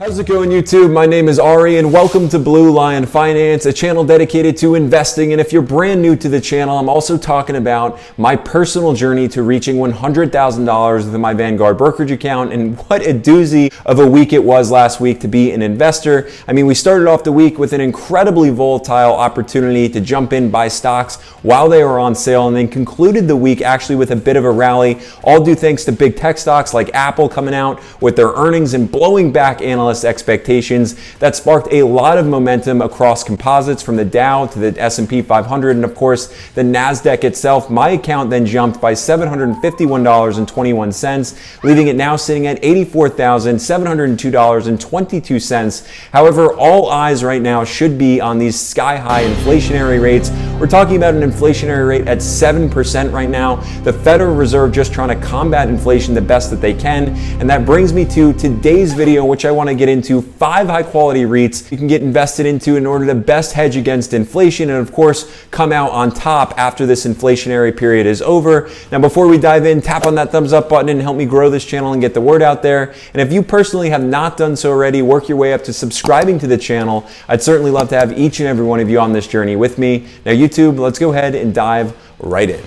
How's it going, YouTube? My name is Ari and welcome to Blue Lion Finance, a channel dedicated to investing. And if you're brand new to the channel, I'm also talking about my personal journey to reaching $100,000 with my Vanguard brokerage account, and what a doozy of a week it was last week to be an investor. I mean, we started off the week with an incredibly volatile opportunity to jump in, buy stocks while they were on sale, and then concluded the week actually with a bit of a rally, all due thanks to big tech stocks like Apple coming out with their earnings and blowing back analysts' expectations. That sparked a lot of momentum across composites, from the Dow to the S&P 500 and of course the NASDAQ itself. My account then jumped by $751.21, leaving it now sitting at $84,702.22. However, all eyes right now should be on these sky-high inflationary rates. We're talking about an inflationary rate at 7% right now. The Federal Reserve just trying to combat inflation the best that they can. And that brings me to today's video, which I want to get into 5 high quality REITs you can get invested into in order to best hedge against inflation and of course come out on top after this inflationary period is over. Now, before we dive in, tap on that thumbs up button and help me grow this channel and get the word out there. And if you personally have not done so already, work your way up to subscribing to the channel. I'd certainly love to have each and every one of you on this journey with me. Now, YouTube, let's go ahead and dive right in.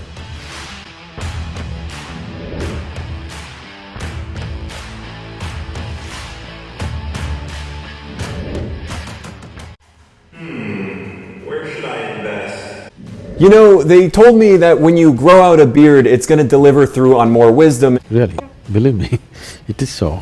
You know, they told me that when you grow out a beard, it's going to deliver through on more wisdom. Really, believe me, it is so.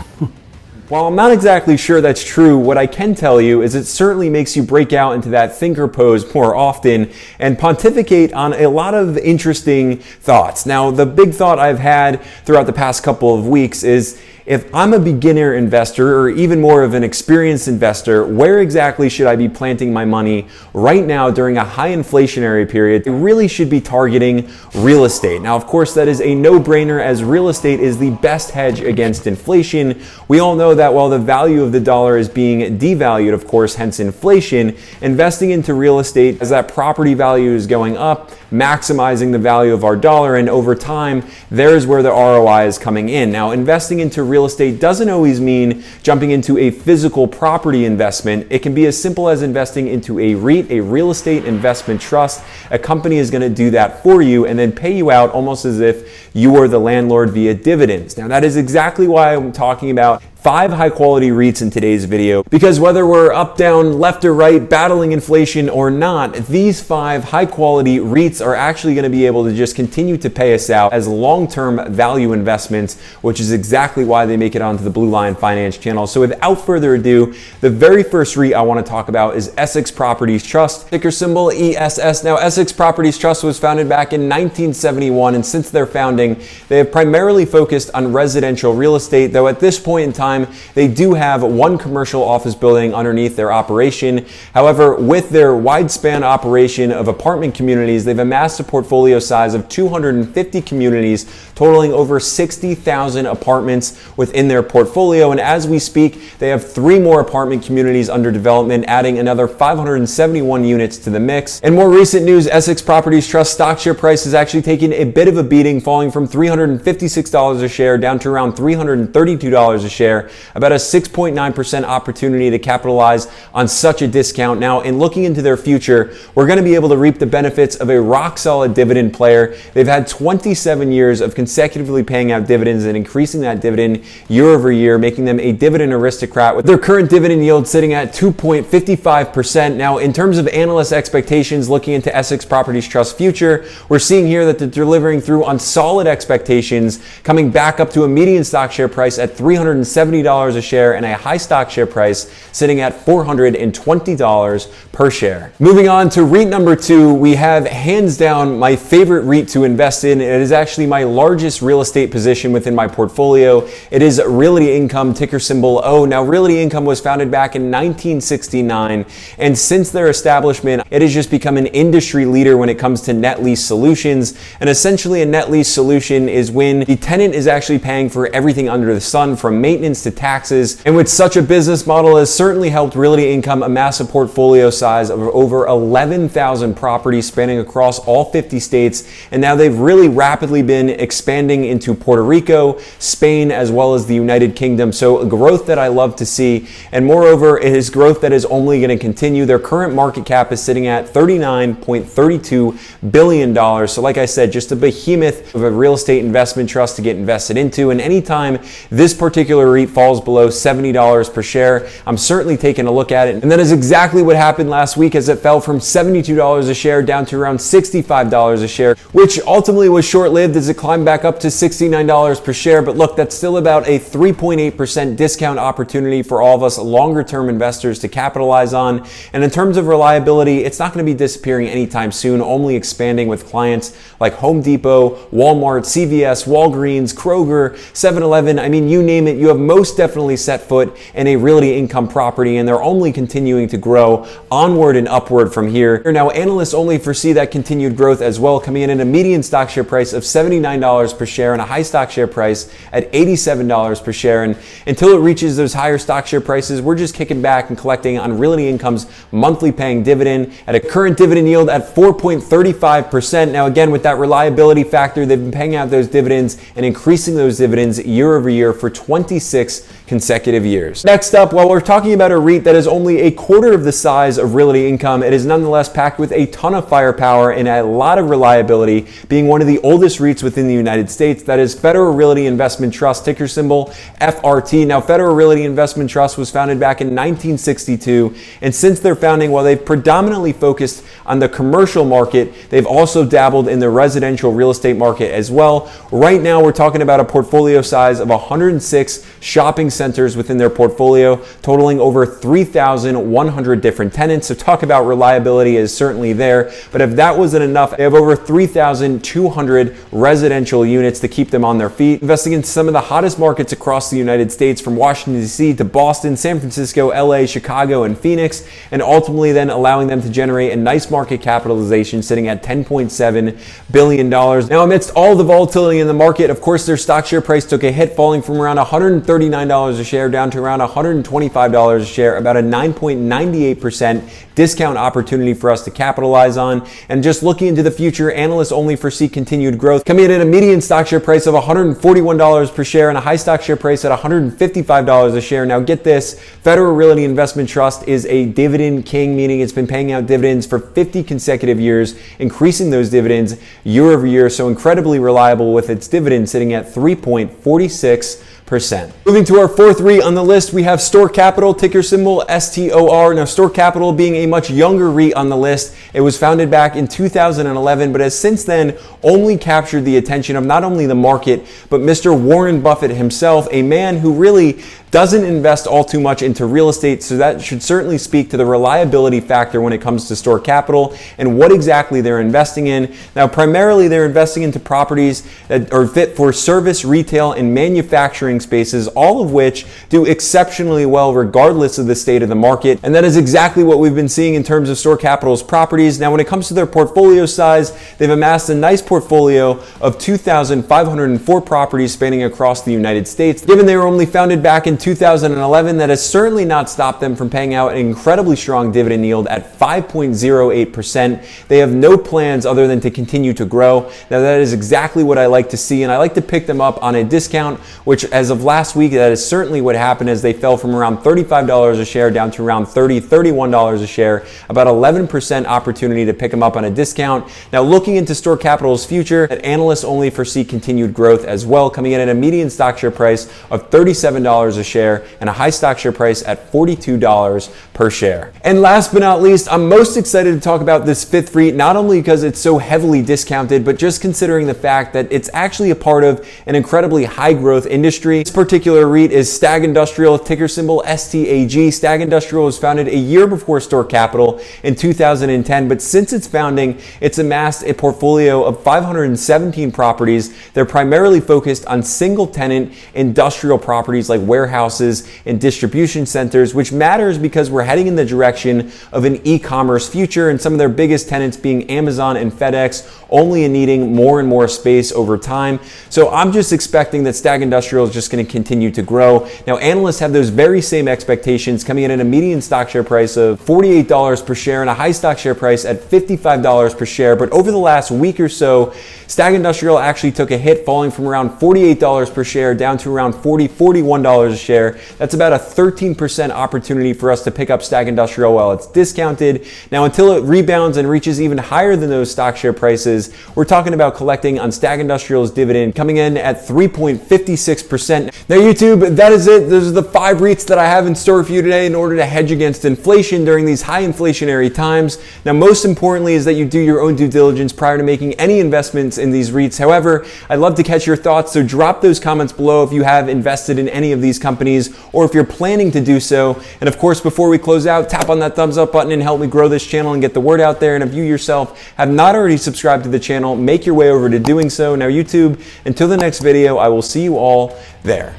While I'm not exactly sure that's true, what I can tell you is it certainly makes you break out into that thinker pose more often and pontificate on a lot of interesting thoughts. Now, the big thought I've had throughout the past couple of weeks is, if I'm a beginner investor or even more of an experienced investor, where exactly should I be planting my money right now during a high inflationary period? I really should be targeting real estate. Now, of course, that is a no-brainer, as real estate is the best hedge against inflation. We all know that while the value of the dollar is being devalued, of course, hence inflation, investing into real estate as that property value is going up, maximizing the value of our dollar, and over time, there's where the ROI is coming in. Now, investing into real estate doesn't always mean jumping into a physical property investment. It can be as simple as investing into a REIT, a real estate investment trust. A company is going to do that for you and then pay you out almost as if you are the landlord via dividends. Now, that is exactly why I'm talking about 5 high quality REITs in today's video, because whether we're up, down, left or right, battling inflation or not, these 5 high quality REITs are actually going to be able to just continue to pay us out as long-term value investments, which is exactly why they make it onto the Blue Lion Finance channel. So without further ado, the very first REIT I want to talk about is Essex Properties Trust, ticker symbol ESS. Now, Essex Properties Trust was founded back in 1971, and since their founding, they have primarily focused on residential real estate, though at this point in time, they do have 1 commercial office building underneath their operation. However, with their wide span operation of apartment communities, they've amassed a portfolio size of 250 communities, totaling over 60,000 apartments within their portfolio. And as we speak, they have 3 more apartment communities under development, adding another 571 units to the mix. In more recent news, Essex Properties Trust stock share price has actually taken a bit of a beating, falling from $356 a share down to around $332 a share. About a 6.9% opportunity to capitalize on such a discount. Now, in looking into their future, we're going to be able to reap the benefits of a rock solid dividend player. They've had 27 years of consecutively paying out dividends and increasing that dividend year over year, making them a dividend aristocrat, with their current dividend yield sitting at 2.55%. Now, in terms of analyst expectations looking into Essex Properties Trust future, we're seeing here that they're delivering through on solid expectations, coming back up to a median stock share price at $370 a share and a high stock share price sitting at $420 per share. Moving on to REIT number 2, we have hands down my favorite REIT to invest in. It is actually my largest real estate position within my portfolio. It is Realty Income, ticker symbol O. Now, Realty Income was founded back in 1969, and since their establishment, it has just become an industry leader when it comes to net lease solutions. And essentially, a net lease solution is when the tenant is actually paying for everything under the sun, from maintenance to taxes. And with such a business model, has certainly helped Realty Income amass a portfolio size of over 11,000 properties spanning across all 50 states. And now they've really rapidly been expanding expanding into Puerto Rico, Spain, as well as the United Kingdom. So a growth that I love to see. And moreover, it is growth that is only going to continue. Their current market cap is sitting at $39.32 billion. So like I said, just a behemoth of a real estate investment trust to get invested into. And anytime this particular REIT falls below $70 per share, I'm certainly taking a look at it. And that is exactly what happened last week, as it fell from $72 a share down to around $65 a share, which ultimately was short-lived as it climbed back up to $69 per share. But look, that's still about a 3.8% discount opportunity for all of us longer-term investors to capitalize on. And in terms of reliability, it's not going to be disappearing anytime soon, only expanding with clients like Home Depot, Walmart, CVS, Walgreens, Kroger, 7-Eleven. I mean, you name it, you have most definitely set foot in a Realty Income property, and they're only continuing to grow onward and upward from here. Now, analysts only foresee that continued growth as well, coming in at a median stock share price of $79 per share and a high stock share price at $87 per share. And until it reaches those higher stock share prices, we're just kicking back and collecting on Realty Income's monthly paying dividend at a current dividend yield at 4.35%. Now, again, with that reliability factor, they've been paying out those dividends and increasing those dividends year over year for 26 consecutive years. Next up, while we're talking about a REIT that is only a quarter of the size of Realty Income, it is nonetheless packed with a ton of firepower and a lot of reliability, being one of the oldest REITs within the United States. That is Federal Realty Investment Trust, ticker symbol FRT. Now, Federal Realty Investment Trust was founded back in 1962, and since their founding, while they've predominantly focused on the commercial market, they've also dabbled in the residential real estate market as well. Right now, we're talking about a portfolio size of 106 shopping centers within their portfolio, totaling over 3,100 different tenants. So talk about reliability is certainly there. But if that wasn't enough, they have over 3,200 residential units to keep them on their feet, investing in some of the hottest markets across the United States, from Washington, D.C. to Boston, San Francisco, LA, Chicago, and Phoenix, and ultimately then allowing them to generate a nice market capitalization sitting at $10.7 billion. Now, amidst all the volatility in the market, of course, their stock share price took a hit, falling from around $139 a share down to around $125 a share, about a 9.98% discount opportunity for us to capitalize on. And just looking into the future, analysts only foresee continued growth, coming in at a median stock share price of $141 per share and a high stock share price at $155 a share. Now, get this, Federal Realty Investment Trust is a dividend king, meaning it's been paying out dividends for 50 consecutive years, increasing those dividends year over year. So incredibly reliable, with its dividend sitting at 3.46%. Moving to our fourth REIT on the list, we have Store Capital, ticker symbol STOR. Now, Store Capital being a much younger REIT on the list, it was founded back in 2011, but has since then only captured the attention of not only the market, but Mr. Warren Buffett himself, a man who really doesn't invest all too much into real estate. So that should certainly speak to the reliability factor when it comes to Store Capital and what exactly they're investing in. Now, primarily they're investing into properties that are fit for service, retail, and manufacturing spaces, all of which do exceptionally well regardless of the state of the market. And that is exactly what we've been seeing in terms of Store Capital's properties. Now, when it comes to their portfolio size, they've amassed a nice portfolio of 2,504 properties spanning across the United States. Given they were only founded back in 2011, that has certainly not stopped them from paying out an incredibly strong dividend yield at 5.08%. They have no plans other than to continue to grow. Now, that is exactly what I like to see, and I like to pick them up on a discount, which as of last week, that is certainly what happened, as they fell from around $35 a share down to around $31 a share, about 11% opportunity to pick them up on a discount. Now, looking into Store Capital's future, analysts only foresee continued growth as well, coming in at a median stock share price of $37 a share and a high stock share price at $42 per share. And last but not least, I'm most excited to talk about this fifth REIT, not only because it's so heavily discounted, but just considering the fact that it's actually a part of an incredibly high growth industry. This particular REIT is STAG Industrial, ticker symbol STAG. STAG Industrial was founded a year before Store Capital in 2010, but since its founding, it's amassed a portfolio of 517 properties. They're primarily focused on single tenant industrial properties like warehouse warehouses and distribution centers, which matters because we're heading in the direction of an e-commerce future, and some of their biggest tenants being Amazon and FedEx only needing more and more space over time. So I'm just expecting that STAG Industrial is just going to continue to grow. Now, analysts have those very same expectations, coming in at a median stock share price of $48 per share and a high stock share price at $55 per share. But over the last week or so, STAG Industrial actually took a hit, falling from around $48 per share down to around $41 a share. That's about a 13% opportunity for us to pick up STAG Industrial while it's discounted. Now, until it rebounds and reaches even higher than those stock share prices, we're talking about collecting on STAG Industrial's dividend coming in at 3.56%. Now, YouTube, that is it. Those are the 5 REITs that I have in store for you today in order to hedge against inflation during these high inflationary times. Now, most importantly is that you do your own due diligence prior to making any investments in these REITs. However, I'd love to catch your thoughts, so drop those comments below if you have invested in any of these companies or if you're planning to do so. And of course, before we close out, tap on that thumbs up button and help me grow this channel and get the word out there. And if you yourself have not already subscribed to the channel, make your way over to doing so. Now, YouTube, until the next video, I will see you all there.